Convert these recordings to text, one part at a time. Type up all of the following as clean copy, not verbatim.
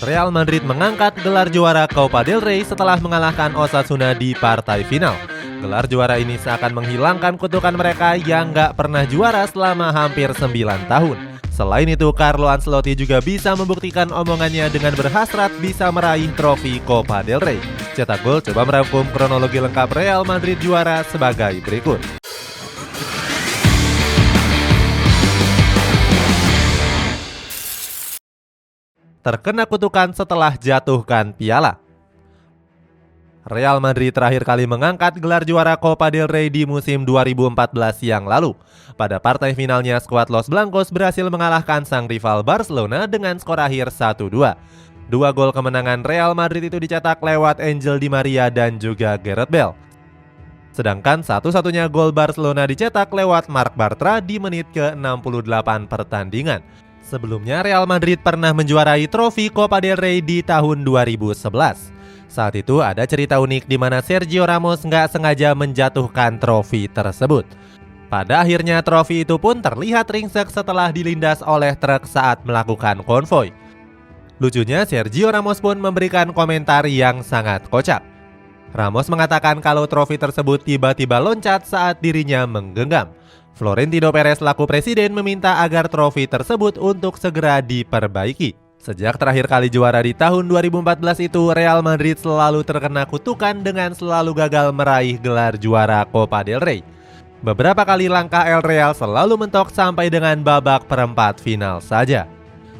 Real Madrid mengangkat gelar juara Copa del Rey setelah mengalahkan Osasuna di partai final. Gelar juara ini seakan menghilangkan kutukan mereka yang nggak pernah juara selama hampir 9 tahun. Selain itu, Carlo Ancelotti juga bisa membuktikan omongannya dengan berhasrat bisa meraih trofi Copa del Rey. Cetak Gol coba merangkum kronologi lengkap Real Madrid juara sebagai berikut. Terkena kutukan setelah jatuhkan piala. Real Madrid terakhir kali mengangkat gelar juara Copa del Rey di musim 2014 yang lalu. Pada partai finalnya, skuad Los Blancos berhasil mengalahkan sang rival Barcelona dengan skor akhir 1-2. Dua gol kemenangan Real Madrid itu dicetak lewat Angel Di Maria dan juga Gareth Bale. Sedangkan satu-satunya gol Barcelona dicetak lewat Marc Bartra di menit ke-68 pertandingan. Sebelumnya Real Madrid pernah menjuarai trofi Copa del Rey di tahun 2011. Saat itu ada cerita unik di mana Sergio Ramos nggak sengaja menjatuhkan trofi tersebut. Pada akhirnya trofi itu pun terlihat ringsek setelah dilindas oleh truk saat melakukan konvoi. Lucunya Sergio Ramos pun memberikan komentar yang sangat kocak. Ramos mengatakan kalau trofi tersebut tiba-tiba loncat saat dirinya menggenggam. Florentino Perez laku presiden meminta agar trofi tersebut untuk segera diperbaiki. Sejak terakhir kali juara di tahun 2014 itu, Real Madrid selalu terkena kutukan dengan selalu gagal meraih gelar juara Copa del Rey. Beberapa kali langkah El Real selalu mentok sampai dengan babak perempat final saja.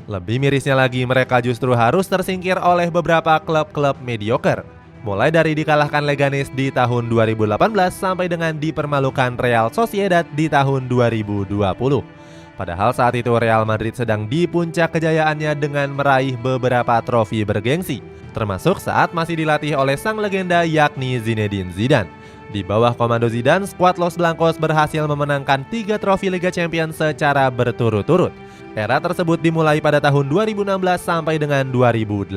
Lebih mirisnya lagi, mereka justru harus tersingkir oleh beberapa klub-klub mediocre. Mulai dari dikalahkan Leganes di tahun 2018 sampai dengan dipermalukan Real Sociedad di tahun 2020. Padahal saat itu Real Madrid sedang di puncak kejayaannya dengan meraih beberapa trofi bergengsi, termasuk saat masih dilatih oleh sang legenda yakni Zinedine Zidane. Di bawah komando Zidane, skuad Los Blancos berhasil memenangkan 3 trofi Liga Champions secara berturut-turut. Era tersebut dimulai pada tahun 2016 sampai dengan 2018.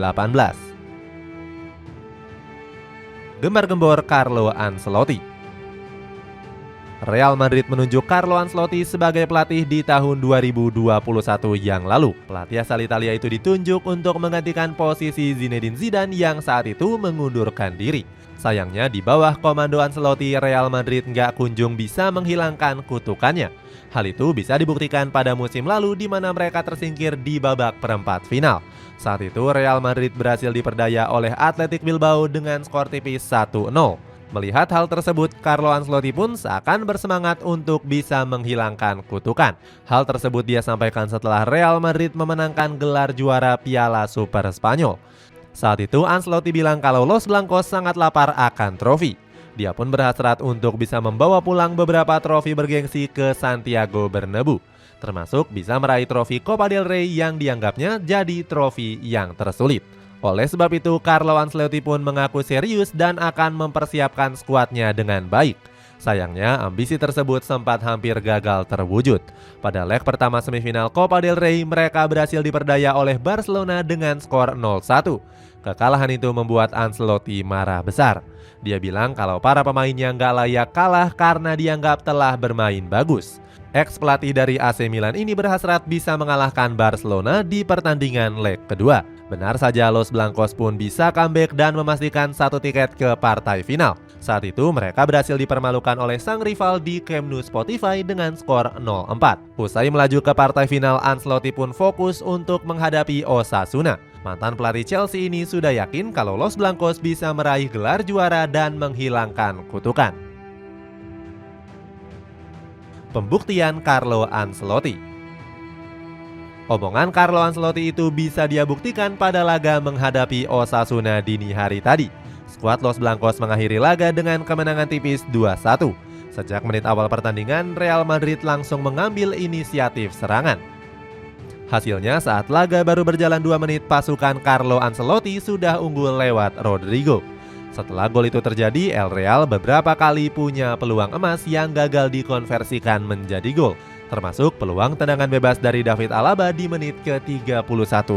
Gembar-gembor Carlo Ancelotti. Real Madrid menunjuk Carlo Ancelotti sebagai pelatih di tahun 2021 yang lalu. Pelatih asal Italia itu ditunjuk untuk menggantikan posisi Zinedine Zidane yang saat itu mengundurkan diri. Sayangnya di bawah komando Ancelotti, Real Madrid nggak kunjung bisa menghilangkan kutukannya. Hal itu bisa dibuktikan pada musim lalu di mana mereka tersingkir di babak perempat final. Saat itu Real Madrid berhasil diperdaya oleh Athletic Bilbao dengan skor tipis 1-0. Melihat hal tersebut, Carlo Ancelotti pun seakan bersemangat untuk bisa menghilangkan kutukan. Hal tersebut dia sampaikan setelah Real Madrid memenangkan gelar juara Piala Super Spanyol. Saat itu Ancelotti bilang kalau Los Blancos sangat lapar akan trofi. Dia pun berhasrat untuk bisa membawa pulang beberapa trofi bergengsi ke Santiago Bernabeu, termasuk bisa meraih trofi Copa del Rey yang dianggapnya jadi trofi yang tersulit. Oleh sebab itu, Carlo Ancelotti pun mengaku serius dan akan mempersiapkan skuadnya dengan baik. Sayangnya, ambisi tersebut sempat hampir gagal terwujud. Pada leg pertama semifinal Copa del Rey, mereka berhasil diperdaya oleh Barcelona dengan skor 0-1. Kekalahan itu membuat Ancelotti marah besar. Dia bilang kalau para pemainnya nggak layak kalah karena dianggap telah bermain bagus. Ex-pelatih dari AC Milan ini berhasrat bisa mengalahkan Barcelona di pertandingan leg kedua. Benar saja, Los Blancos pun bisa comeback dan memastikan 1 tiket ke partai final. Saat itu mereka berhasil dipermalukan oleh sang rival di Camp Nou Spotify dengan skor 0-4. Usai melaju ke partai final, Ancelotti pun fokus untuk menghadapi Osasuna. Mantan pelatih Chelsea ini sudah yakin kalau Los Blancos bisa meraih gelar juara dan menghilangkan kutukan. Pembuktian Carlo Ancelotti. Omongan Carlo Ancelotti itu bisa dia buktikan pada laga menghadapi Osasuna dini hari tadi. Skuad Los Blancos mengakhiri laga dengan kemenangan tipis 2-1. Sejak menit awal pertandingan, Real Madrid langsung mengambil inisiatif serangan. Hasilnya saat laga baru berjalan 2 menit, pasukan Carlo Ancelotti sudah unggul lewat Rodrigo. Setelah gol itu terjadi, El Real beberapa kali punya peluang emas yang gagal dikonversikan menjadi gol. termasuk peluang tendangan bebas dari David Alaba di menit ke-31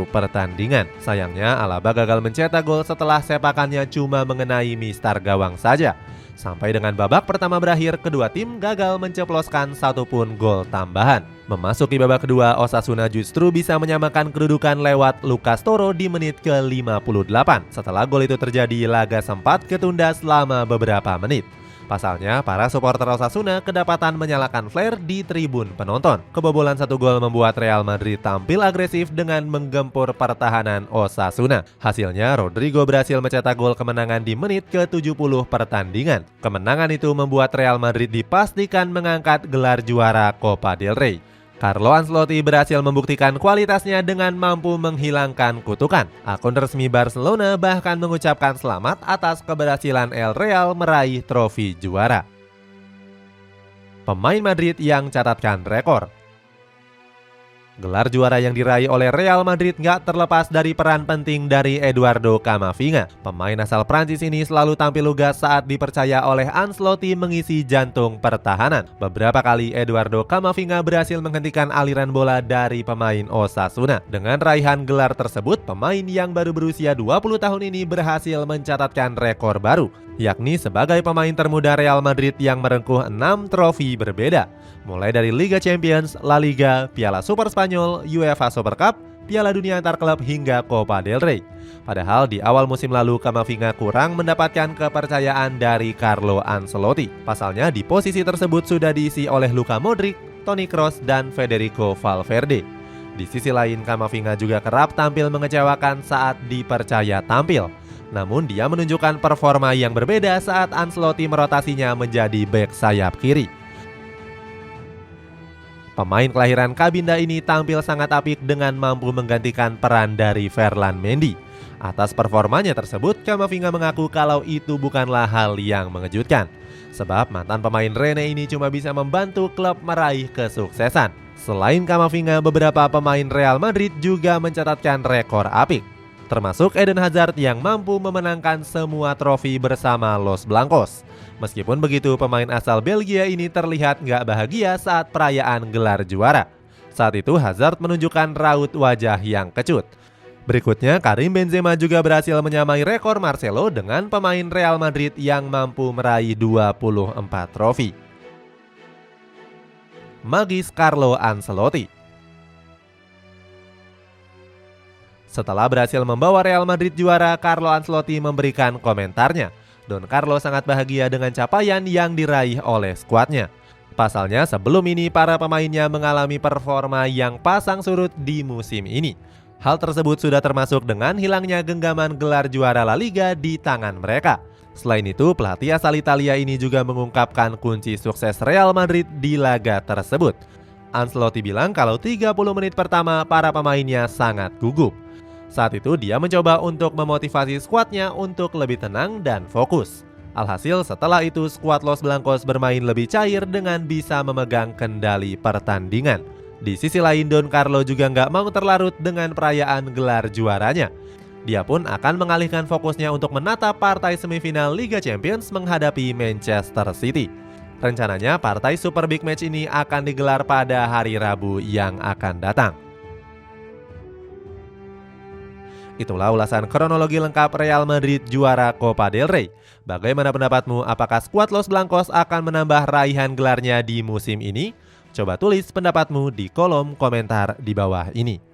pertandingan. Sayangnya Alaba gagal mencetak gol setelah sepakannya cuma mengenai mistar gawang saja. Sampai dengan babak pertama berakhir, kedua tim gagal menceploskan satupun gol tambahan. Memasuki babak kedua, Osasuna justru bisa menyamakan kedudukan lewat Lucas Toro di menit ke-58. Setelah gol itu terjadi, laga sempat ketunda selama beberapa menit. Pasalnya, para supporter Osasuna kedapatan menyalakan flare di tribun penonton. Kebobolan satu gol membuat Real Madrid tampil agresif dengan menggempur pertahanan Osasuna. Hasilnya, Rodrigo berhasil mencetak gol kemenangan di menit ke-70 pertandingan. Kemenangan itu membuat Real Madrid dipastikan mengangkat gelar juara Copa del Rey. Carlo Ancelotti berhasil membuktikan kualitasnya dengan mampu menghilangkan kutukan. Akun resmi Barcelona bahkan mengucapkan selamat atas keberhasilan El Real meraih trofi juara. Pemain Madrid yang catatkan rekor. Gelar juara yang diraih oleh Real Madrid nggak terlepas dari peran penting dari Eduardo Camavinga. Pemain asal Prancis ini selalu tampil lugas saat dipercaya oleh Ancelotti mengisi jantung pertahanan. Beberapa kali Eduardo Camavinga berhasil menghentikan aliran bola dari pemain Osasuna. Dengan raihan gelar tersebut, pemain yang baru berusia 20 tahun ini berhasil mencatatkan rekor baru, yakni sebagai pemain termuda Real Madrid yang merengkuh 6 trofi berbeda, mulai dari Liga Champions, La Liga, Piala Super Spanyol, UEFA Super Cup, Piala Dunia antar klub hingga Copa del Rey. Padahal di awal musim lalu Camavinga kurang mendapatkan kepercayaan dari Carlo Ancelotti. Pasalnya di posisi tersebut sudah diisi oleh Luka Modric, Toni Kroos, dan Federico Valverde. Di sisi lain, Camavinga juga kerap tampil mengecewakan saat dipercaya tampil. Namun dia menunjukkan performa yang berbeda saat Ancelotti merotasinya menjadi bek sayap kiri. Pemain kelahiran Kabinda ini tampil sangat apik dengan mampu menggantikan peran dari Ferland Mendy. Atas performanya tersebut, Camavinga mengaku kalau itu bukanlah hal yang mengejutkan. Sebab mantan pemain Rennes ini cuma bisa membantu klub meraih kesuksesan. Selain Camavinga, beberapa pemain Real Madrid juga mencatatkan rekor apik, termasuk Eden Hazard yang mampu memenangkan semua trofi bersama Los Blancos. Meskipun begitu, pemain asal Belgia ini terlihat nggak bahagia saat perayaan gelar juara. Saat itu Hazard menunjukkan raut wajah yang kecut. Berikutnya, Karim Benzema juga berhasil menyamai rekor Marcelo dengan pemain Real Madrid yang mampu meraih 24 trofi. Magis Carlo Ancelotti. Setelah berhasil membawa Real Madrid juara, Carlo Ancelotti memberikan komentarnya. Don Carlo sangat bahagia dengan capaian yang diraih oleh skuadnya. Pasalnya sebelum ini para pemainnya mengalami performa yang pasang surut di musim ini. Hal tersebut sudah termasuk dengan hilangnya genggaman gelar juara La Liga di tangan mereka. Selain itu, pelatih asal Italia ini juga mengungkapkan kunci sukses Real Madrid di laga tersebut. Ancelotti bilang kalau 30 menit pertama para pemainnya sangat gugup. Saat itu dia mencoba untuk memotivasi skuadnya untuk lebih tenang dan fokus. Alhasil setelah itu skuad Los Blancos bermain lebih cair dengan bisa memegang kendali pertandingan. Di sisi lain, Don Carlo juga nggak mau terlarut dengan perayaan gelar juaranya. Dia pun akan mengalihkan fokusnya untuk menatap partai semifinal Liga Champions menghadapi Manchester City. Rencananya partai Super Big Match ini akan digelar pada hari Rabu yang akan datang. Itulah ulasan kronologi lengkap Real Madrid juara Copa del Rey. Bagaimana pendapatmu? Apakah skuad Los Blancos akan menambah raihan gelarnya di musim ini? Coba tulis pendapatmu di kolom komentar di bawah ini.